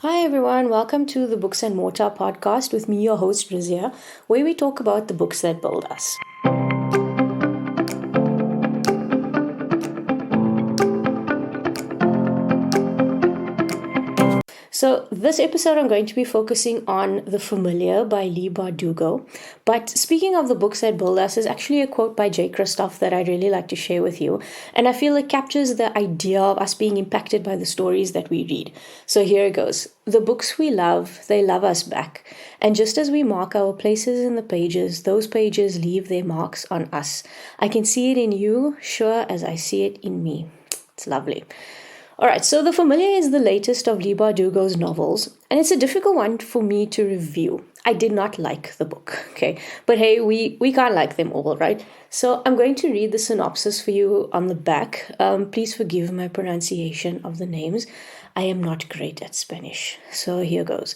Hi everyone, welcome to the Books and Mortar podcast with me, your host Rizia, where we talk about the books that build us. So, this episode I'm going to be focusing on The Familiar by Leigh Bardugo. But speaking of the books that build us, is actually a quote by J. Christoph that I'd really like to share with you. And I feel it captures the idea of us being impacted by the stories that we read. So, here it goes. The books we love, they love us back. And just as we mark our places in the pages, those pages leave their marks on us. I can see it in you, sure as I see it in me. It's lovely. Alright, so The Familiar is the latest of Leigh Bardugo's novels, and it's a difficult one for me to review. I did not like the book, okay? But hey, we can't like them all, right? So I'm going to read the synopsis for you on the back. Please forgive my pronunciation of the names. I am not great at Spanish. So here goes.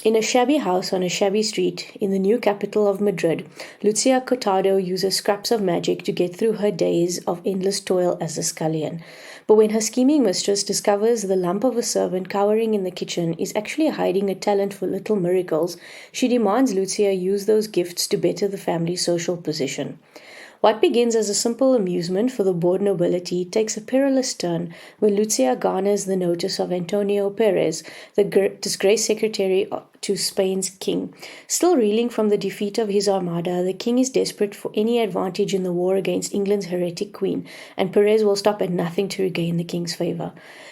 In a shabby house on a shabby street in the new capital of Madrid, Lucia Cortado uses scraps of magic to get through her days of endless toil as a scullion. But when her scheming mistress discovers the lump of a servant cowering in the kitchen is actually hiding a talent for little miracles, she demands Lucia use those gifts to better the family's social position. What begins as a simple amusement for the bored nobility takes a perilous turn when Lucia garners the notice of Antonio Perez, the disgraced secretary to Spain's king. Still reeling from the defeat of his armada, the king is desperate for any advantage in the war against England's heretic queen, and Perez will stop at nothing to regain the king's favor.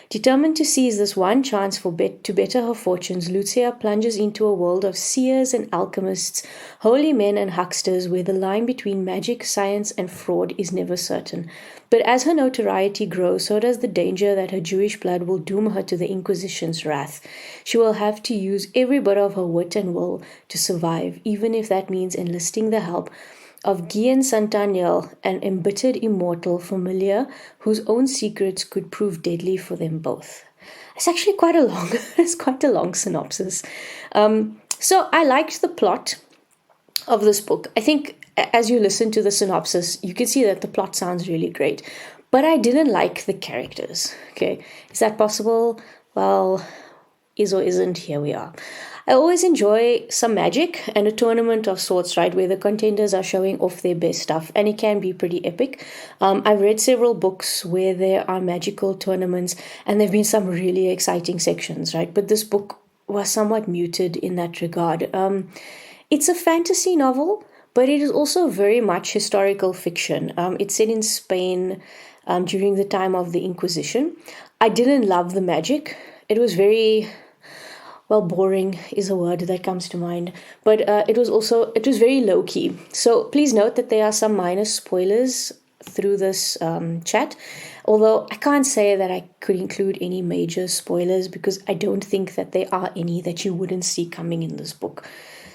Determined to seize this one chance to better her fortunes, Lucia plunges into a world of seers and alchemists, holy men and hucksters, where the line between magic, science, and fraud is never certain. But as her notoriety grows, so does the danger that her Jewish blood will doom her to the Inquisition's wrath. She will have to use every bit of her wit and will to survive, even if that means enlisting the help of Guillen Santaniel, an embittered immortal familiar whose own secrets could prove deadly for them both. It's actually it's quite a long synopsis. So I liked the plot of this book. I think as you listen to the synopsis, you can see that the plot sounds really great. But I didn't like the characters. Okay, is that possible? Well, is or isn't, here we are. I always enjoy some magic and a tournament of sorts, right, where the contenders are showing off their best stuff, and it can be pretty epic. I've read several books where there are magical tournaments, and there have been some really exciting sections, right, but this book was somewhat muted in that regard. It's a fantasy novel, but it is also very much historical fiction. It's set in Spain during the time of the Inquisition. I didn't love the magic. It was boring is a word that comes to mind, but it was very low key. So please note that there are some minor spoilers through this chat, although I can't say that I could include any major spoilers because I don't think that there are any that you wouldn't see coming in this book.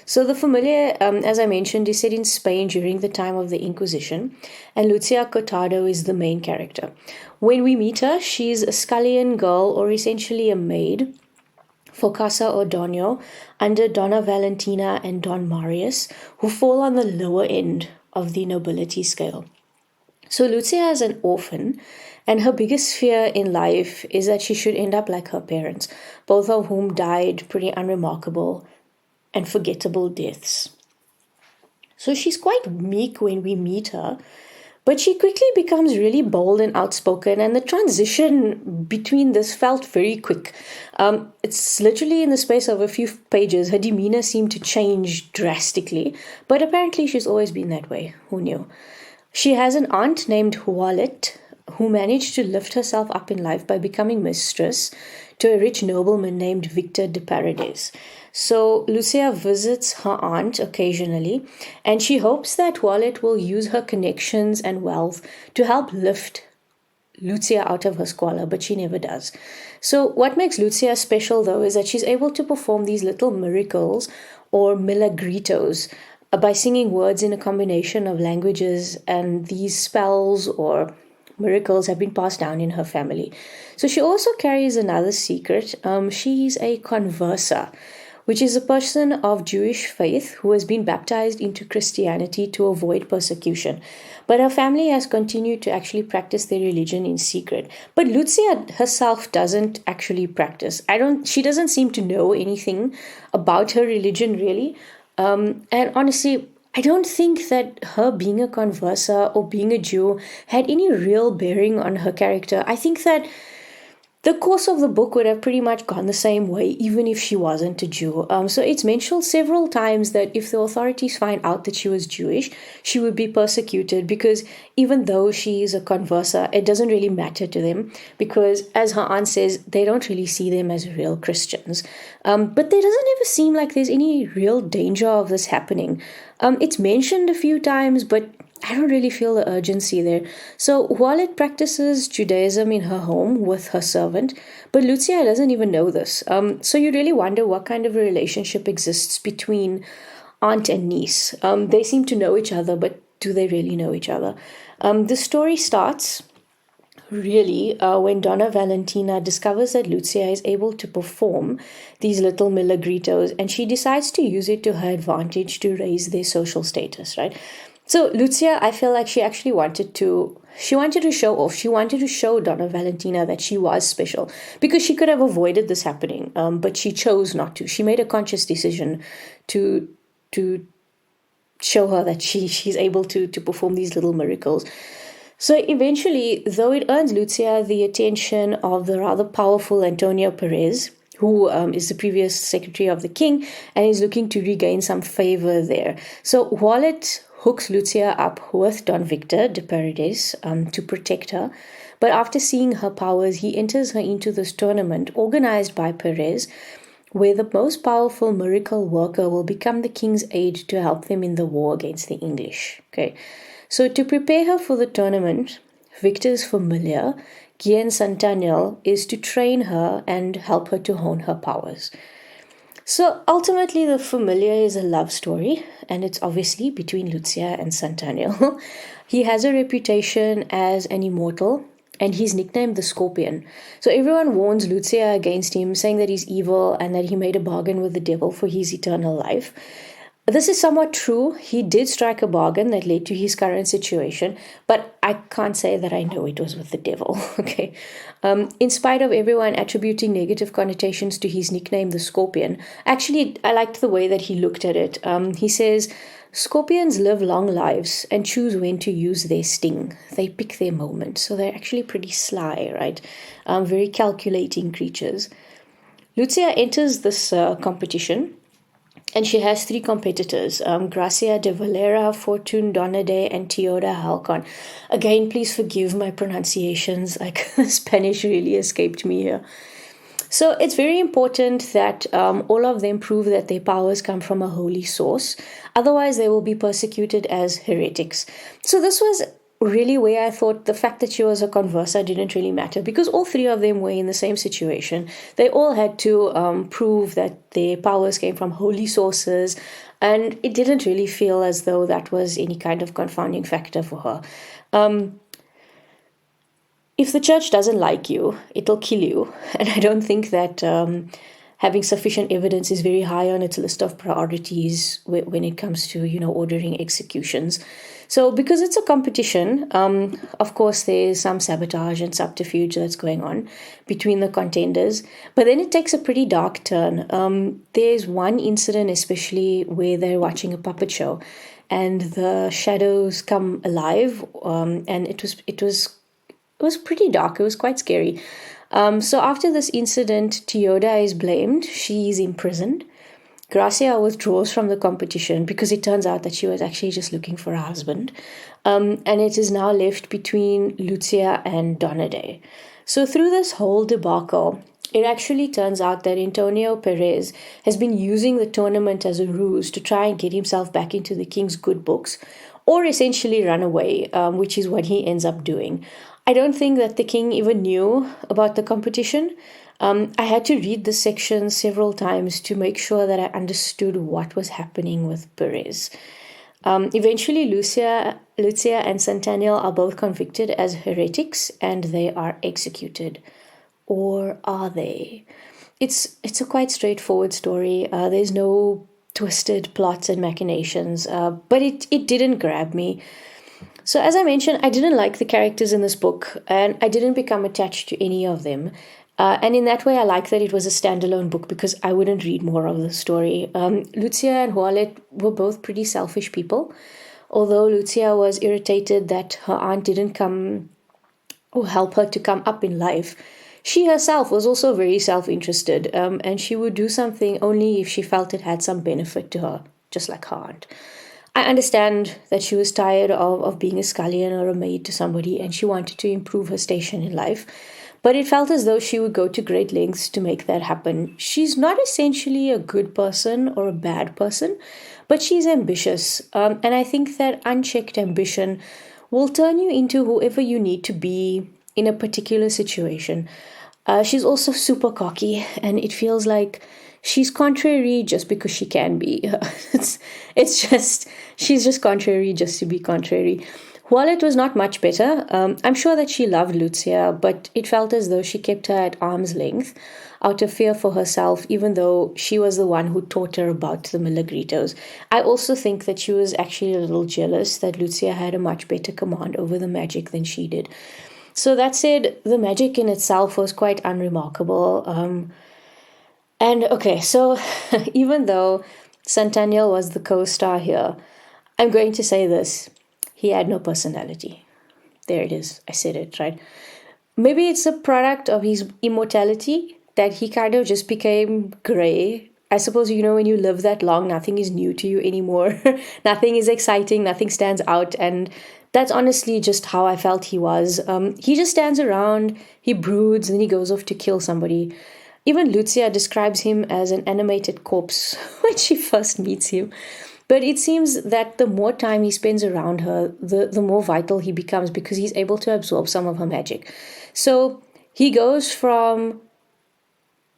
So The Familiar, as I mentioned, is set in Spain during the time of the Inquisition, and Lucia Cortado is the main character. When we meet her, she's a scullion girl, or essentially a maid, for Casa Ordonio under Donna Valentina and Don Marius, who fall on the lower end of the nobility scale. So Lucia is an orphan, and her biggest fear in life is that she should end up like her parents, both of whom died pretty unremarkable and forgettable deaths. So she's quite meek when we meet her, but she quickly becomes really bold and outspoken, and the transition between this felt very quick. It's literally in the space of a few pages, her demeanor seemed to change drastically, but apparently she's always been that way. Who knew? She has an aunt named Wallet, who managed to lift herself up in life by becoming mistress to a rich nobleman named Victor de Paredes. So Lucia visits her aunt occasionally, and she hopes that Wallet will use her connections and wealth to help lift Lucia out of her squalor, but she never does. So what makes Lucia special, though, is that she's able to perform these little miracles, or milagritos, by singing words in a combination of languages, and these spells or miracles have been passed down in her family. So she also carries another secret. She's a converser, which is a person of Jewish faith who has been baptized into Christianity to avoid persecution. But her family has continued to actually practice their religion in secret. But Lucia herself doesn't actually practice. She doesn't seem to know anything about her religion really. And honestly, I don't think that her being a converser or being a Jew had any real bearing on her character. I think that the course of the book would have pretty much gone the same way, even if she wasn't a Jew. So it's mentioned several times that if the authorities find out that she was Jewish, she would be persecuted because even though she is a converser, it doesn't really matter to them because, as her aunt says, they don't really see them as real Christians. But there doesn't ever seem like there's any real danger of this happening. It's mentioned a few times, but I don't really feel the urgency there. So Wallet practices Judaism in her home with her servant, but Lucia doesn't even know this. So you really wonder what kind of a relationship exists between aunt and niece. They seem to know each other, but do they really know each other? The story starts really when Donna Valentina discovers that Lucia is able to perform these little milagritos and she decides to use it to her advantage to raise their social status, right? So Lucia, I feel like she actually wanted to show off. She wanted to show Donna Valentina that she was special because she could have avoided this happening, but she chose not to. She made a conscious decision to show her that she's able to perform these little miracles. So eventually, though it earns Lucia the attention of the rather powerful Antonio Perez, who is the previous secretary of the king and is looking to regain some favor there. So Wallet hooks Lucia up with Don Victor de Paredes to protect her. But after seeing her powers, he enters her into this tournament organized by Perez, where the most powerful miracle worker will become the king's aide to help them in the war against the English. Okay, so to prepare her for the tournament, Victor's familiar, Guillen Santanel, is to train her and help her to hone her powers. So ultimately, the familiar is a love story, and it's obviously between Lucia and Santanel. He has a reputation as an immortal, and he's nicknamed the Scorpion. So everyone warns Lucia against him, saying that he's evil and that he made a bargain with the devil for his eternal life. This is somewhat true. He did strike a bargain that led to his current situation, but I can't say that I know it was with the devil, okay? In spite of everyone attributing negative connotations to his nickname, the Scorpion, actually, I liked the way that he looked at it. He says, Scorpions live long lives and choose when to use their sting. They pick their moment, so they're actually pretty sly, right? Very calculating creatures. Lucia enters this competition, and she has three competitors, Gracia de Valera, Fortune Donade, and Teoda Halcon. Again, please forgive my pronunciations. Like, Spanish really escaped me here. So it's very important that all of them prove that their powers come from a holy source. Otherwise, they will be persecuted as heretics. So this was really where I thought the fact that she was a converser didn't really matter because all three of them were in the same situation. They all had to prove that their powers came from holy sources, and it didn't really feel as though that was any kind of confounding factor for her. If the church doesn't like you, it'll kill you, and I don't think that having sufficient evidence is very high on its list of priorities when it comes to, ordering executions. So because it's a competition, of course, there's some sabotage and subterfuge that's going on between the contenders. But then it takes a pretty dark turn. There's one incident especially where they're watching a puppet show and the shadows come alive. And it was pretty dark. It was quite scary. So after this incident, Teoda is blamed. She's imprisoned. Gracia withdraws from the competition because it turns out that she was actually just looking for a husband. And it is now left between Lucia and Donade. So through this whole debacle, it actually turns out that Antonio Perez has been using the tournament as a ruse to try and get himself back into the king's good books, or essentially run away, which is what he ends up doing. I don't think that the king even knew about the competition. I had to read this section several times to make sure that I understood what was happening with Perez. Eventually, Lucia and Santanel are both convicted as heretics and they are executed. Or are they? It's a quite straightforward story. There's no twisted plots and machinations, but it didn't grab me. So, as I mentioned, I didn't like the characters in this book, and I didn't become attached to any of them. And in that way, I like that it was a standalone book because I wouldn't read more of the story. Lucia and Hualet were both pretty selfish people. Although Lucia was irritated that her aunt didn't come or help her to come up in life, she herself was also very self interested, and she would do something only if she felt it had some benefit to her, just like her aunt. I understand that she was tired of being a scullion or a maid to somebody and she wanted to improve her station in life. But it felt as though she would go to great lengths to make that happen. She's not essentially a good person or a bad person, but she's ambitious. And I think that unchecked ambition will turn you into whoever you need to be in a particular situation. She's also super cocky, and it feels like she's contrary just because she can be. It's just, she's just contrary just to be contrary. While it was not much better, I'm sure that she loved Lucia, but it felt as though she kept her at arm's length out of fear for herself, even though she was the one who taught her about the Milagritos. I also think that she was actually a little jealous that Lucia had a much better command over the magic than she did. So that said, the magic in itself was quite unremarkable. And okay, so even though Santaniel was the co-star here, I'm going to say this. He had no personality. There it is. I said it, right? Maybe it's a product of his immortality that he kind of just became grey. I suppose, when you live that long, nothing is new to you anymore. Nothing is exciting. Nothing stands out. And that's honestly just how I felt he was. He just stands around, he broods, and he goes off to kill somebody. Even Lucia describes him as an animated corpse when she first meets him. But it seems that the more time he spends around her, the more vital he becomes because he's able to absorb some of her magic. So he goes from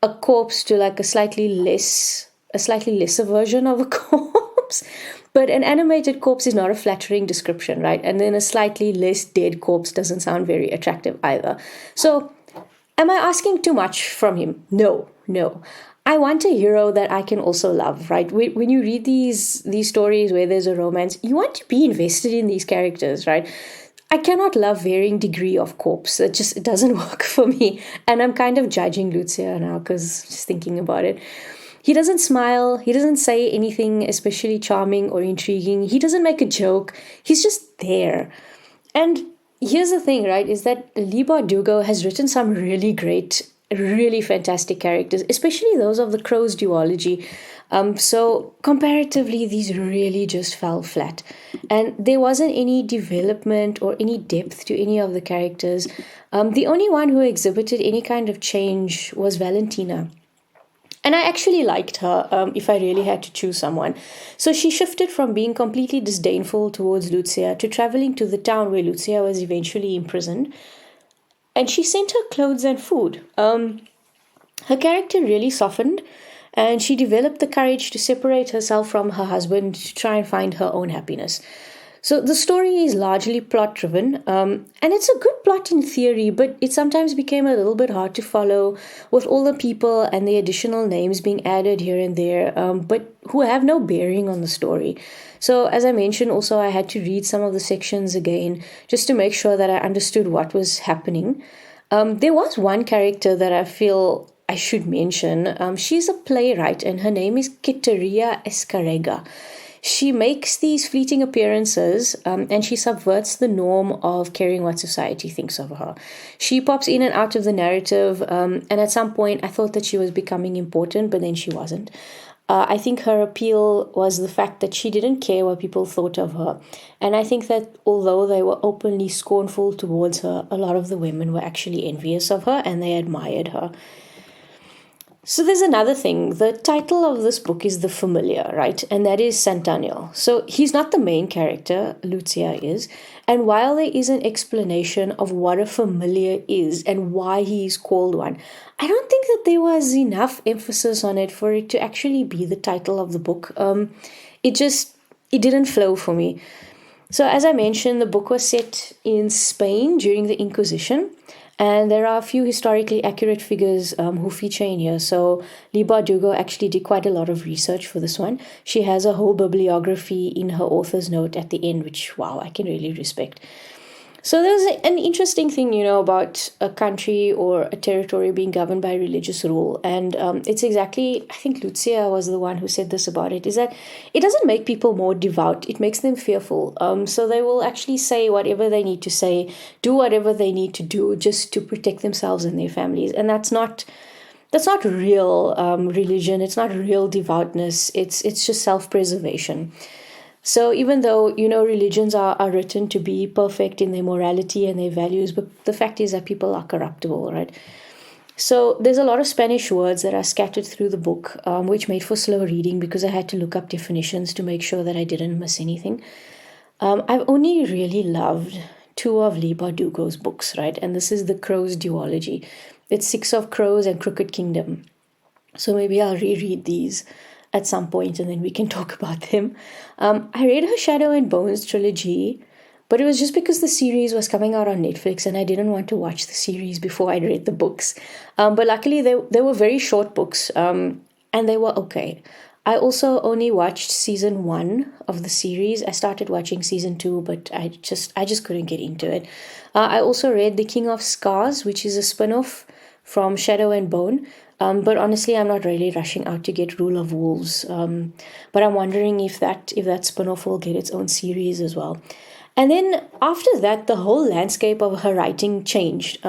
a corpse to like a slightly lesser version of a corpse. But an animated corpse is not a flattering description, right? And then a slightly less dead corpse doesn't sound very attractive either. So am I asking too much from him? No. I want a hero that I can also love, right? When you read these stories where there's a romance, you want to be invested in these characters, right? I cannot love varying degree of corpse. It doesn't work for me. And I'm kind of judging Lucia now because just thinking about it. He doesn't smile. He doesn't say anything especially charming or intriguing. He doesn't make a joke. He's just there. And here's the thing, right, is that Leigh Bardugo has written some really great, really fantastic characters, especially those of the Crow's duology. So comparatively, these really just fell flat. And there wasn't any development or any depth to any of the characters. The only one who exhibited any kind of change was Valentina. And I actually liked her, if I really had to choose someone. So she shifted from being completely disdainful towards Lucia to traveling to the town where Lucia was eventually imprisoned. And she sent her clothes and food. Her character really softened, and she developed the courage to separate herself from her husband to try and find her own happiness. So the story is largely plot driven, and it's a good plot in theory, but it sometimes became a little bit hard to follow with all the people and the additional names being added here and there, but who have no bearing on the story. So as I mentioned, also I had to read some of the sections again just to make sure that I understood what was happening. There was one character that I feel I should mention. She's a playwright, and her name is Quiteria Escarrega. She makes these fleeting appearances, and she subverts the norm of caring what society thinks of her. She pops in and out of the narrative, and at some point I thought that she was becoming important, but then she wasn't. I think her appeal was the fact that she didn't care what people thought of her. And I think that although they were openly scornful towards her, a lot of the women were actually envious of her and they admired her. So there's another thing. The title of this book is The Familiar, right? And that is Santaniel. So he's not the main character, Lucia is. And while there is an explanation of what a familiar is and why he is called one, I don't think that there was enough emphasis on it for it to actually be the title of the book. It didn't flow for me. So as I mentioned, the book was set in Spain during the Inquisition. And there are a few historically accurate figures who feature in here. So Leigh Bardugo actually did quite a lot of research for this one. She has a whole bibliography in her author's note at the end, which, wow, I can really respect. So there's an interesting thing, about a country or a territory being governed by religious rule. And it's exactly, I think Lucia was the one who said this about it, is that it doesn't make people more devout. It makes them fearful. So they will actually say whatever they need to say, do whatever they need to do just to protect themselves and their families. And that's not real religion. It's not real devoutness. It's just self-preservation. So even though, religions are written to be perfect in their morality and their values, but the fact is that people are corruptible, right? So there's a lot of Spanish words that are scattered through the book, which made for slow reading because I had to look up definitions to make sure that I didn't miss anything. I've only really loved two of Leigh Bardugo's books, right? And this is The Crow's Duology. It's Six of Crows and Crooked Kingdom. So maybe I'll reread these at some point and then we can talk about them. I read her Shadow and Bones trilogy, but it was just because the series was coming out on Netflix and I didn't want to watch the series before I'd read the books. But luckily they were very short books and they were okay. I also only watched season 1 of the series. I started watching season 2, but I just couldn't get into it. I also read The King of Scars, which is a spin-off from Shadow and Bone. But honestly, I'm not really rushing out to get Rule of Wolves. But I'm wondering if that spin-off will get its own series as well. And then after that, the whole landscape of her writing changed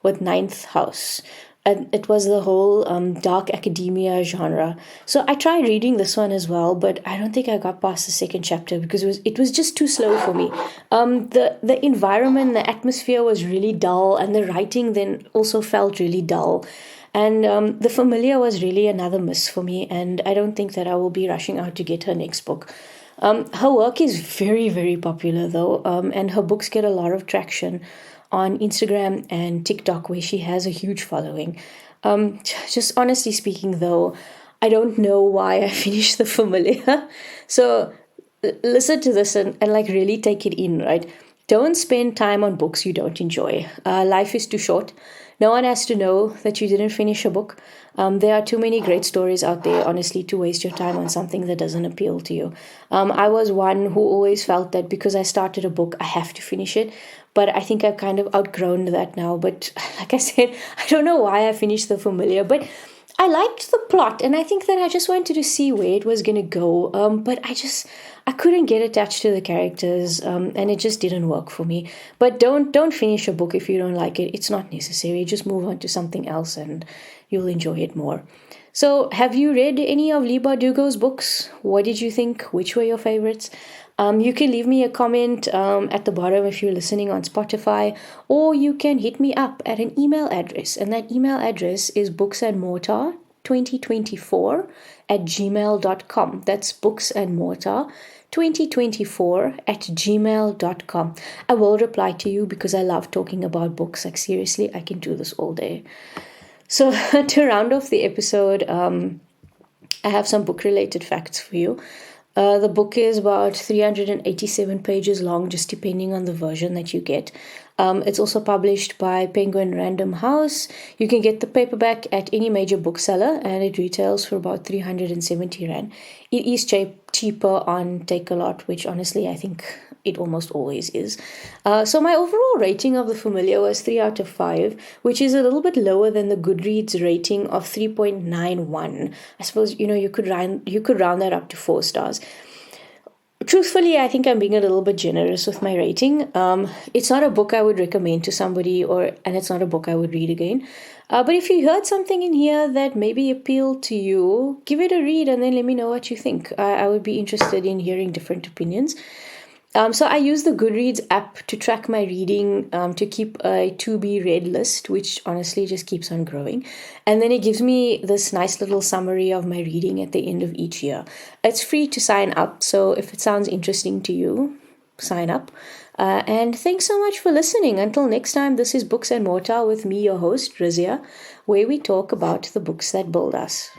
with Ninth House. And it was the whole dark academia genre. So I tried reading this one as well, but I don't think I got past the second chapter because it was just too slow for me. The environment, the atmosphere was really dull, and the writing then also felt really dull. And The Familiar was really another miss for me, and I don't think that I will be rushing out to get her next book. Her work is very, very popular, though, and her books get a lot of traction on Instagram and TikTok, where she has a huge following. Just honestly speaking, though, I don't know why I finished The Familiar. So listen to this and really take it in, right? Don't spend time on books you don't enjoy. Life is too short. No one has to know that you didn't finish a book. There are too many great stories out there, honestly, to waste your time on something that doesn't appeal to you. I was one who always felt that because I started a book, I have to finish it. But I think I've kind of outgrown that now. But like I said, I don't know why I finished The Familiar, but I liked the plot, and I think that I just wanted to see where it was going to go. But I couldn't get attached to the characters, and it just didn't work for me. But don't finish a book if you don't like it. It's not necessary. Just move on to something else, and you'll enjoy it more. So, have you read any of Leigh Bardugo's books? What did you think? Which were your favorites? You can leave me a comment at the bottom if you're listening on Spotify, or you can hit me up at an email address, and that email address is booksandmortar2024@gmail.com. That's booksandmortar2024@gmail.com. I will reply to you because I love talking about books. Like, seriously, I can do this all day. So to round off the episode, I have some book-related facts for you. The book is about 387 pages long, just depending on the version that you get. It's also published by Penguin Random House. You can get the paperback at any major bookseller, and it retails for about 370 Rand. It is cheaper on Takealot, which honestly I think it almost always is. So my overall rating of The Familiar was 3 out of 5, which is a little bit lower than the Goodreads rating of 3.91. I suppose, you could round that up to 4 stars. Truthfully, I think I'm being a little bit generous with my rating. It's not a book I would recommend to somebody, and it's not a book I would read again. But if you heard something in here that maybe appealed to you, give it a read and then let me know what you think. I would be interested in hearing different opinions. So I use the Goodreads app to track my reading, to keep a to-be-read list, which honestly just keeps on growing. And then it gives me this nice little summary of my reading at the end of each year. It's free to sign up, so if it sounds interesting to you, sign up. And thanks so much for listening. Until next time, this is Books and Mortar with me, your host, Rizia, where we talk about the books that build us.